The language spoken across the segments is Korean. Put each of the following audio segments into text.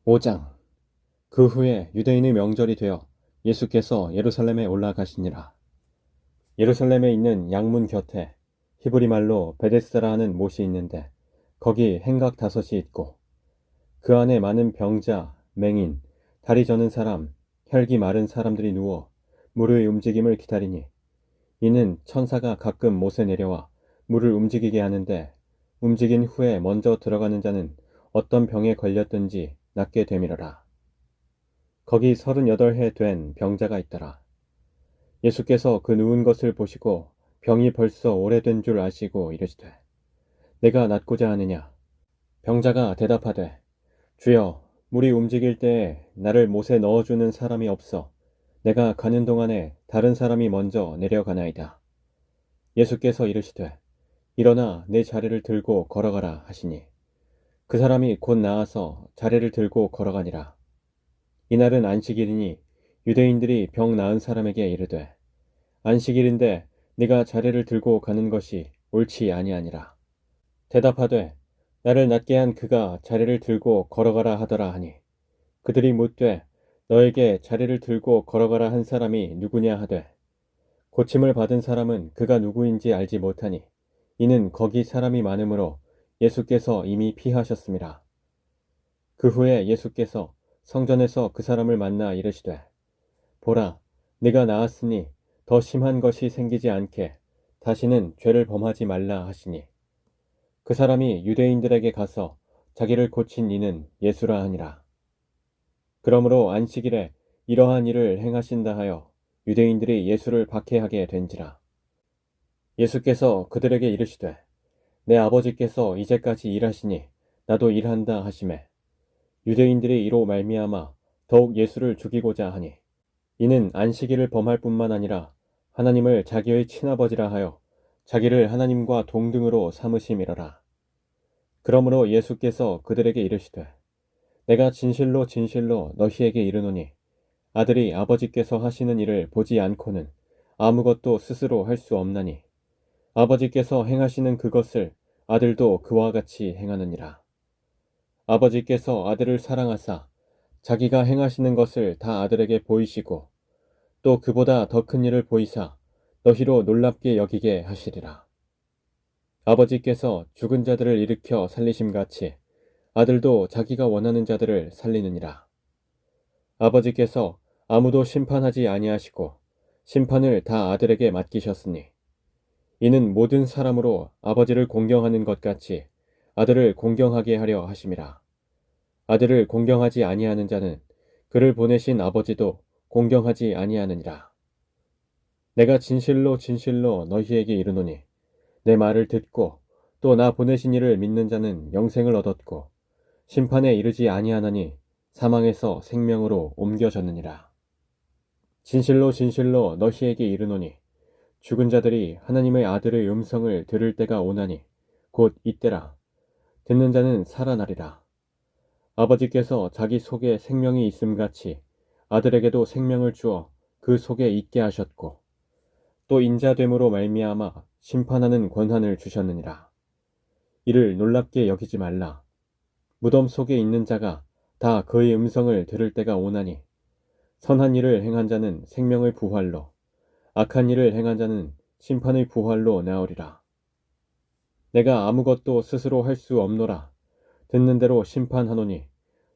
5장. 그 후에 유대인의 명절이 되어 예수께서 예루살렘에 올라가시니라. 예루살렘에 있는 양문 곁에 히브리 말로 베데스다라 하는 못이 있는데 거기 행각 5이 있고 그 안에 많은 병자, 맹인, 다리 저는 사람, 혈기 마른 사람들이 누워 물의 움직임을 기다리니 이는 천사가 가끔 못에 내려와 물을 움직이게 하는데 움직인 후에 먼저 들어가는 자는 어떤 병에 걸렸든지 낫게 되밀어라. 거기 38해 된 병자가 있더라. 예수께서 그 누운 것을 보시고 병이 벌써 오래된 줄 아시고 이르시되 내가 낫고자 하느냐. 병자가 대답하되 주여, 물이 움직일 때에 나를 못에 넣어주는 사람이 없어 내가 가는 동안에 다른 사람이 먼저 내려가나이다. 예수께서 이르시되 일어나 내 자리를 들고 걸어가라 하시니 그 사람이 곧 나아서 자리를 들고 걸어가니라. 이날은 안식일이니 유대인들이 병 나은 사람에게 이르되 안식일인데 네가 자리를 들고 가는 것이 옳지 아니하니라. 대답하되 나를 낫게 한 그가 자리를 들고 걸어가라 하더라 하니 그들이 묻되 너에게 자리를 들고 걸어가라 한 사람이 누구냐 하되 고침을 받은 사람은 그가 누구인지 알지 못하니 이는 거기 사람이 많으므로 예수께서 이미 피하셨음이라. 그 후에 예수께서 성전에서 그 사람을 만나 이르시되 보라, 네가 나았으니 더 심한 것이 생기지 않게 다시는 죄를 범하지 말라 하시니 그 사람이 유대인들에게 가서 자기를 고친 이는 예수라 하니라. 그러므로 안식일에 이러한 일을 행하신다 하여 유대인들이 예수를 박해하게 된지라. 예수께서 그들에게 이르시되 내 아버지께서 이제까지 일하시니 나도 일한다 하시매 유대인들이 이로 말미암아 더욱 예수를 죽이고자 하니 이는 안식일을 범할 뿐만 아니라 하나님을 자기의 친아버지라 하여 자기를 하나님과 동등으로 삼으심이러라. 그러므로 예수께서 그들에게 이르시되 내가 진실로 진실로 너희에게 이르노니 아들이 아버지께서 하시는 일을 보지 않고는 아무것도 스스로 할 수 없나니 아버지께서 행하시는 그것을 아들도 그와 같이 행하느니라. 아버지께서 아들을 사랑하사 자기가 행하시는 것을 다 아들에게 보이시고 또 그보다 더 큰 일을 보이사 너희로 놀랍게 여기게 하시리라. 아버지께서 죽은 자들을 일으켜 살리심같이 아들도 자기가 원하는 자들을 살리느니라. 아버지께서 아무도 심판하지 아니하시고 심판을 다 아들에게 맡기셨으니 이는 모든 사람으로 아버지를 공경하는 것 같이 아들을 공경하게 하려 하심이라. 아들을 공경하지 아니하는 자는 그를 보내신 아버지도 공경하지 아니하느니라. 내가 진실로 진실로 너희에게 이르노니 내 말을 듣고 또 나 보내신 이를 믿는 자는 영생을 얻었고 심판에 이르지 아니하나니 사망에서 생명으로 옮겨졌느니라. 진실로 진실로 너희에게 이르노니 죽은 자들이 하나님의 아들의 음성을 들을 때가 오나니 곧 이때라. 듣는 자는 살아나리라. 아버지께서 자기 속에 생명이 있음같이 아들에게도 생명을 주어 그 속에 있게 하셨고 또 인자됨으로 말미암아 심판하는 권한을 주셨느니라. 이를 놀랍게 여기지 말라. 무덤 속에 있는 자가 다 그의 음성을 들을 때가 오나니 선한 일을 행한 자는 생명의 부활로 악한 일을 행한 자는 심판의 부활로 나으리라. 내가 아무것도 스스로 할 수 없노라. 듣는 대로 심판하노니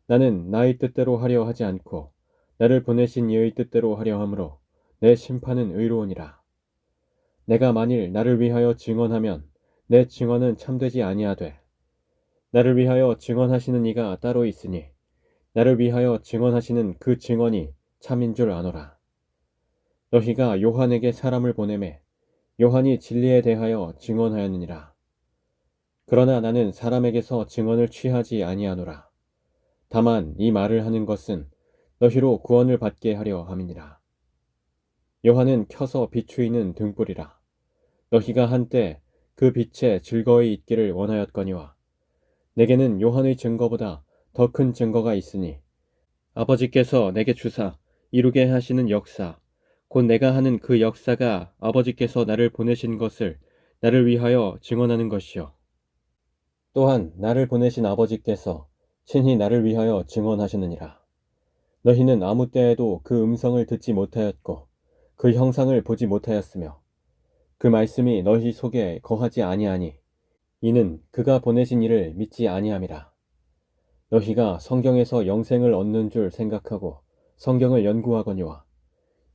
나는 나의 뜻대로 하려 하지 않고 나를 보내신 이의 뜻대로 하려 하므로 내 심판은 의로우니라. 내가 만일 나를 위하여 증언하면 내 증언은 참되지 아니하되 나를 위하여 증언하시는 이가 따로 있으니 나를 위하여 증언하시는 그 증언이 참인 줄 아노라. 너희가 요한에게 사람을 보내매 요한이 진리에 대하여 증언하였느니라. 그러나 나는 사람에게서 증언을 취하지 아니하노라. 다만 이 말을 하는 것은 너희로 구원을 받게 하려 함이니라. 요한은 켜서 비추이는 등불이라. 너희가 한때 그 빛에 즐거이 있기를 원하였거니와 내게는 요한의 증거보다 더 큰 증거가 있으니 아버지께서 내게 주사 이루게 하시는 역사 곧 내가 하는 그 역사가 아버지께서 나를 보내신 것을 나를 위하여 증언하는 것이요 또한 나를 보내신 아버지께서 친히 나를 위하여 증언하셨느니라. 너희는 아무 때에도 그 음성을 듣지 못하였고 그 형상을 보지 못하였으며 그 말씀이 너희 속에 거하지 아니하니 이는 그가 보내신 이를 믿지 아니함이라. 너희가 성경에서 영생을 얻는 줄 생각하고 성경을 연구하거니와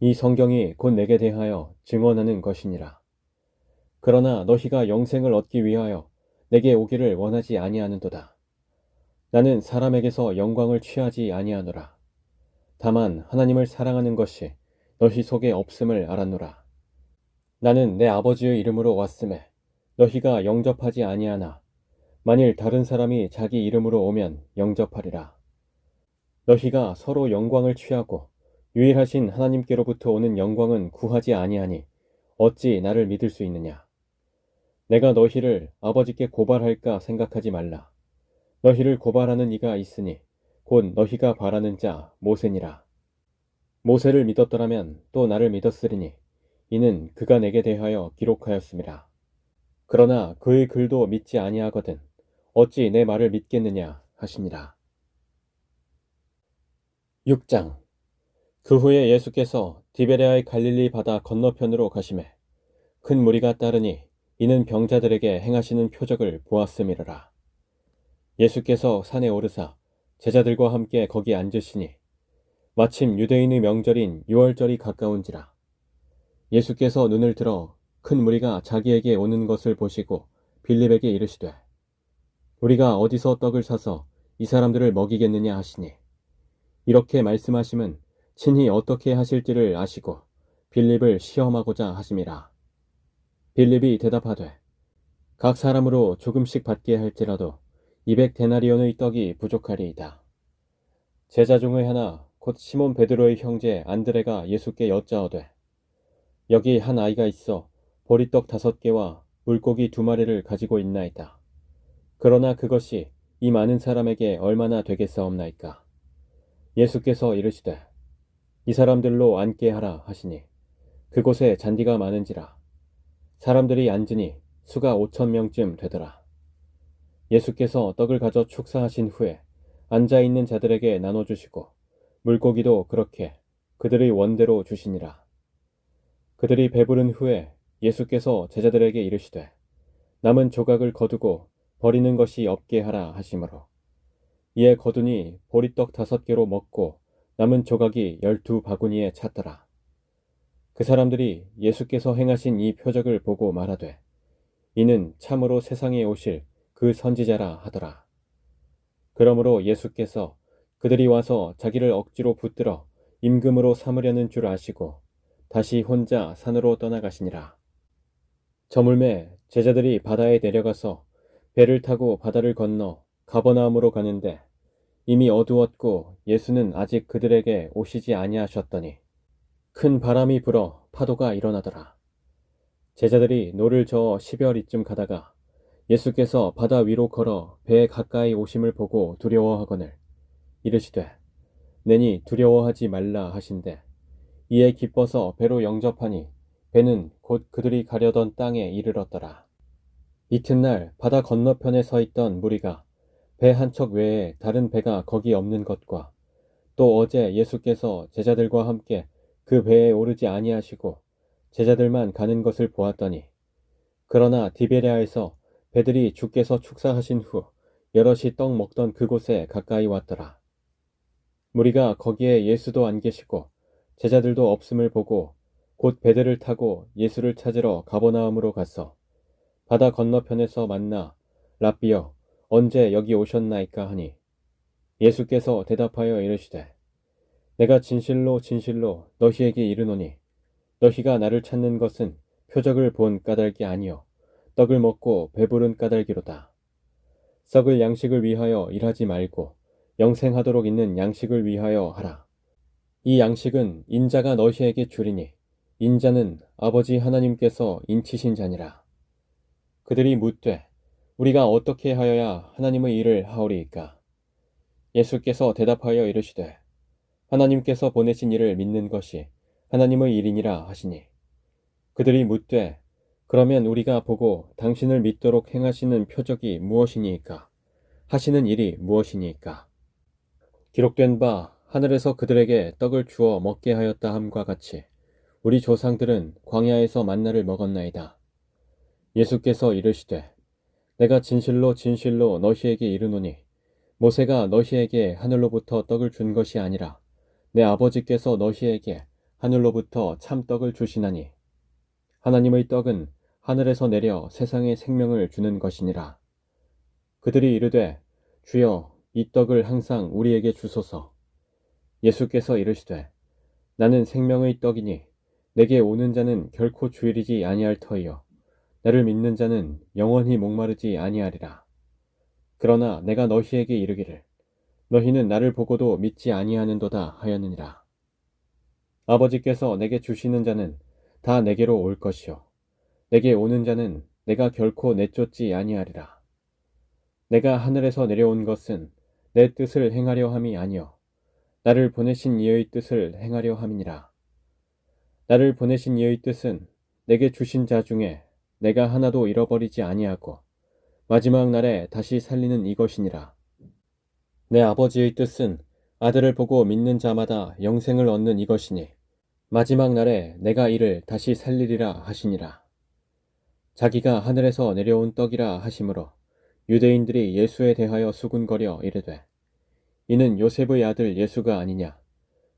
이 성경이 곧 내게 대하여 증언하는 것이니라. 그러나 너희가 영생을 얻기 위하여 내게 오기를 원하지 아니하는도다. 나는 사람에게서 영광을 취하지 아니하노라. 다만 하나님을 사랑하는 것이 너희 속에 없음을 알았노라. 나는 내 아버지의 이름으로 왔음에 너희가 영접하지 아니하나 만일 다른 사람이 자기 이름으로 오면 영접하리라. 너희가 서로 영광을 취하고 유일하신 하나님께로부터 오는 영광은 구하지 아니하니 어찌 나를 믿을 수 있느냐. 내가 너희를 아버지께 고발할까 생각하지 말라. 너희를 고발하는 이가 있으니 곧 너희가 바라는 자 모세니라. 모세를 믿었더라면 또 나를 믿었으리니 이는 그가 내게 대하여 기록하였음이라. 그러나 그의 글도 믿지 아니하거든 어찌 내 말을 믿겠느냐 하시니라. 6장. 그 후에 예수께서 디베레아의 갈릴리 바다 건너편으로 가시매 큰 무리가 따르니 이는 병자들에게 행하시는 표적을 보았음이로라. 예수께서 산에 오르사 제자들과 함께 거기 앉으시니 마침 유대인의 명절인 유월절이 가까운지라. 예수께서 눈을 들어 큰 무리가 자기에게 오는 것을 보시고 빌립에게 이르시되 우리가 어디서 떡을 사서 이 사람들을 먹이겠느냐 하시니 이렇게 말씀하심은 친히 어떻게 하실지를 아시고 빌립을 시험하고자 하심이라. 빌립이 대답하되 각 사람으로 조금씩 받게 할지라도 200데나리온의 떡이 부족하리이다. 제자 중의 하나 곧 시몬 베드로의 형제 안드레가 예수께 여짜오되 여기 한 아이가 있어 보리떡 5개와 물고기 2마리를 가지고 있나이다. 그러나 그것이 이 많은 사람에게 얼마나 되겠사옵나이까. 예수께서 이르시되 이 사람들로 앉게 하라 하시니 그곳에 잔디가 많은지라. 사람들이 앉으니 수가 5,000명쯤 되더라. 예수께서 떡을 가져 축사하신 후에 앉아있는 자들에게 나눠주시고 물고기도 그렇게 그들의 원대로 주시니라. 그들이 배부른 후에 예수께서 제자들에게 이르시되 남은 조각을 거두고 버리는 것이 없게 하라 하시므로 이에 거두니 보리떡 5개로 먹고 남은 조각이 12바구니에 찼더라. 그 사람들이 예수께서 행하신 이 표적을 보고 말하되 이는 참으로 세상에 오실 그 선지자라 하더라. 그러므로 예수께서 그들이 와서 자기를 억지로 붙들어 임금으로 삼으려는 줄 아시고 다시 혼자 산으로 떠나가시니라. 저물매 제자들이 바다에 내려가서 배를 타고 바다를 건너 가버나움으로 가는데 이미 어두웠고 예수는 아직 그들에게 오시지 아니하셨더니 큰 바람이 불어 파도가 일어나더라. 제자들이 노를 저어 10여리쯤 가다가 예수께서 바다 위로 걸어 배에 가까이 오심을 보고 두려워하거늘 이르시되 내니 두려워하지 말라 하신대 이에 기뻐서 배로 영접하니 배는 곧 그들이 가려던 땅에 이르렀더라. 이튿날 바다 건너편에 서 있던 무리가 배 한 척 외에 다른 배가 거기 없는 것과 또 어제 예수께서 제자들과 함께 그 배에 오르지 아니하시고 제자들만 가는 것을 보았더니 그러나 디베레아에서 배들이 주께서 축사하신 후 여럿이 떡 먹던 그곳에 가까이 왔더라. 무리가 거기에 예수도 안 계시고 제자들도 없음을 보고 곧 배들을 타고 예수를 찾으러 가버나움으로 가서 바다 건너편에서 만나 랍비여 언제 여기 오셨나이까 하니 예수께서 대답하여 이르시되 내가 진실로 진실로 너희에게 이르노니 너희가 나를 찾는 것은 표적을 본 까닭이 아니요 떡을 먹고 배부른 까닭이로다. 썩을 양식을 위하여 일하지 말고 영생하도록 있는 양식을 위하여 하라. 이 양식은 인자가 너희에게 주리니 인자는 아버지 하나님께서 인치신 자니라. 그들이 묻되 우리가 어떻게 하여야 하나님의 일을 하오리이까? 예수께서 대답하여 이르시되 하나님께서 보내신 이를 믿는 것이 하나님의 일이니라 하시니 그들이 묻되 그러면 우리가 보고 당신을 믿도록 행하시는 표적이 무엇이니이까? 하시는 일이 무엇이니까? 기록된 바 하늘에서 그들에게 떡을 주어 먹게 하였다 함과 같이 우리 조상들은 광야에서 만나를 먹었나이다. 예수께서 이르시되 내가 진실로 진실로 너희에게 이르노니 모세가 너희에게 하늘로부터 떡을 준 것이 아니라 내 아버지께서 너희에게 하늘로부터 참떡을 주시나니 하나님의 떡은 하늘에서 내려 세상에 생명을 주는 것이니라. 그들이 이르되 주여 이 떡을 항상 우리에게 주소서. 예수께서 이르시되 나는 생명의 떡이니 내게 오는 자는 결코 주일이지 아니할 터이요 나를 믿는 자는 영원히 목마르지 아니하리라. 그러나 내가 너희에게 이르기를 너희는 나를 보고도 믿지 아니하는도다 하였느니라. 아버지께서 내게 주시는 자는 다 내게로 올 것이요 내게 오는 자는 내가 결코 내쫓지 아니하리라. 내가 하늘에서 내려온 것은 내 뜻을 행하려 함이 아니요 나를 보내신 이의 뜻을 행하려 함이니라. 나를 보내신 이의 뜻은 내게 주신 자 중에 내가 하나도 잃어버리지 아니하고 마지막 날에 다시 살리는 이것이니라. 내 아버지의 뜻은 아들을 보고 믿는 자마다 영생을 얻는 이것이니 마지막 날에 내가 이를 다시 살리리라 하시니라. 자기가 하늘에서 내려온 떡이라 하시므로 유대인들이 예수에 대하여 수군거려 이르되 이는 요셉의 아들 예수가 아니냐.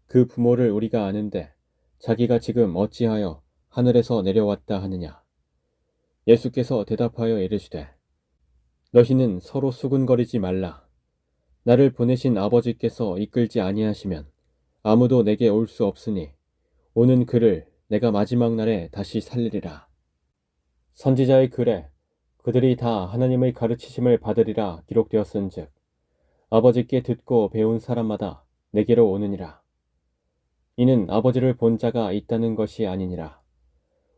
그 부모를 우리가 아는데 자기가 지금 어찌하여 하늘에서 내려왔다 하느냐. 예수께서 대답하여 이르시되 너희는 서로 수군거리지 말라. 나를 보내신 아버지께서 이끌지 아니하시면 아무도 내게 올 수 없으니 오는 그를 내가 마지막 날에 다시 살리리라. 선지자의 글에 그들이 다 하나님의 가르치심을 받으리라 기록되었은즉 아버지께 듣고 배운 사람마다 내게로 오느니라. 이는 아버지를 본 자가 있다는 것이 아니니라.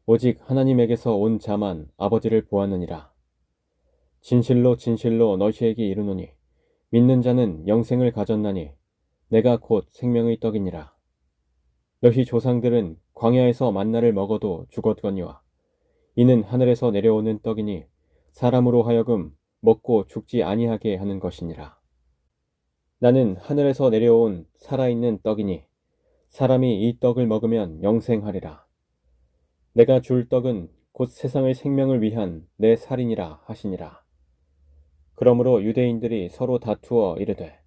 오직 하나님에게서 온 자만 아버지를 보았느니라. 진실로 진실로 너희에게 이르노니 믿는 자는 영생을 가졌나니 내가 곧 생명의 떡이니라. 너희 조상들은 광야에서 만나를 먹어도 죽었거니와 이는 하늘에서 내려오는 떡이니 사람으로 하여금 먹고 죽지 아니하게 하는 것이니라. 나는 하늘에서 내려온 살아있는 떡이니 사람이 이 떡을 먹으면 영생하리라. 내가 줄 떡은 곧 세상의 생명을 위한 내 살이니라 하시니라. 그러므로 유대인들이 서로 다투어 이르되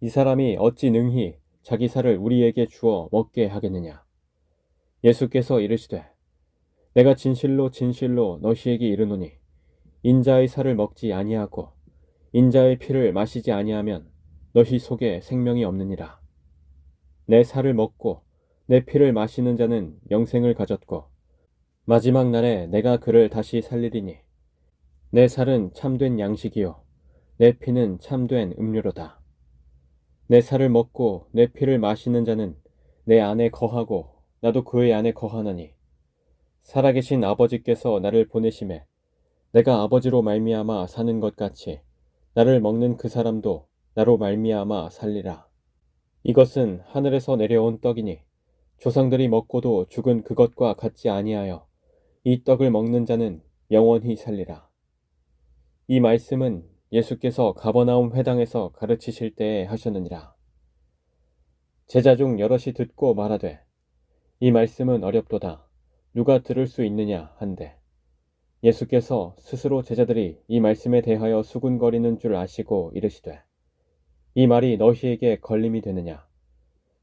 이 사람이 어찌 능히 자기 살을 우리에게 주어 먹게 하겠느냐. 예수께서 이르시되 내가 진실로 진실로 너희에게 이르노니 인자의 살을 먹지 아니하고 인자의 피를 마시지 아니하면 너희 속에 생명이 없느니라. 내 살을 먹고 내 피를 마시는 자는 영생을 가졌고 마지막 날에 내가 그를 다시 살리리니 내 살은 참된 양식이요 내 피는 참된 음료로다. 내 살을 먹고 내 피를 마시는 자는 내 안에 거하고 나도 그의 안에 거하나니 살아계신 아버지께서 나를 보내심에 내가 아버지로 말미암아 사는 것 같이 나를 먹는 그 사람도 나로 말미암아 살리라. 이것은 하늘에서 내려온 떡이니 조상들이 먹고도 죽은 그것과 같지 아니하여 이 떡을 먹는 자는 영원히 살리라. 이 말씀은 예수께서 가버나움 회당에서 가르치실 때에 하셨느니라. 제자 중 여럿이 듣고 말하되 이 말씀은 어렵도다. 누가 들을 수 있느냐 한데 예수께서 스스로 제자들이 이 말씀에 대하여 수군거리는 줄 아시고 이르시되 이 말이 너희에게 걸림이 되느냐.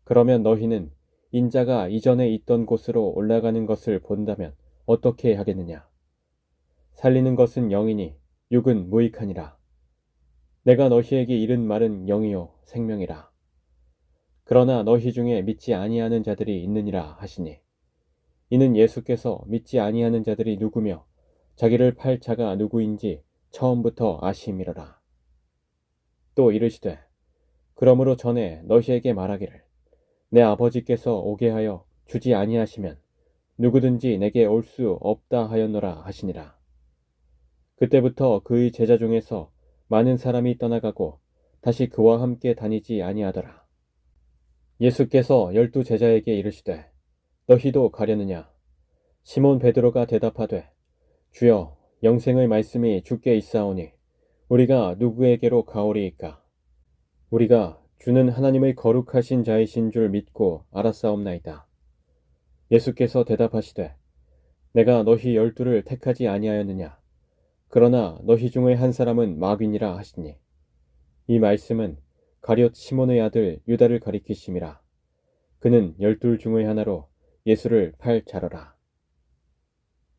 그러면 너희는 인자가 이전에 있던 곳으로 올라가는 것을 본다면 어떻게 하겠느냐. 살리는 것은 영이니 육은 무익하니라. 내가 너희에게 이른 말은 영이요 생명이라. 그러나 너희 중에 믿지 아니하는 자들이 있느니라 하시니 이는 예수께서 믿지 아니하는 자들이 누구며 자기를 팔 자가 누구인지 처음부터 아심이로라. 또 이르시되 그러므로 전에 너희에게 말하기를 내 아버지께서 오게 하여 주지 아니하시면 누구든지 내게 올 수 없다 하였노라 하시니라. 그때부터 그의 제자 중에서 많은 사람이 떠나가고 다시 그와 함께 다니지 아니하더라. 예수께서 12 제자에게 이르시되 너희도 가려느냐. 시몬 베드로가 대답하되 주여 영생의 말씀이 주께 있사오니 우리가 누구에게로 가오리이까? 우리가 주는 하나님의 거룩하신 자이신 줄 믿고 알았사옵나이다. 예수께서 대답하시되 내가 너희 12를 택하지 아니하였느냐? 그러나 너희 중에 한 사람은 마귀니라 하시니 이 말씀은 가룟 시몬의 아들 유다를 가리키심이라. 그는 12 중의 하나로 예수를 팔 자러라.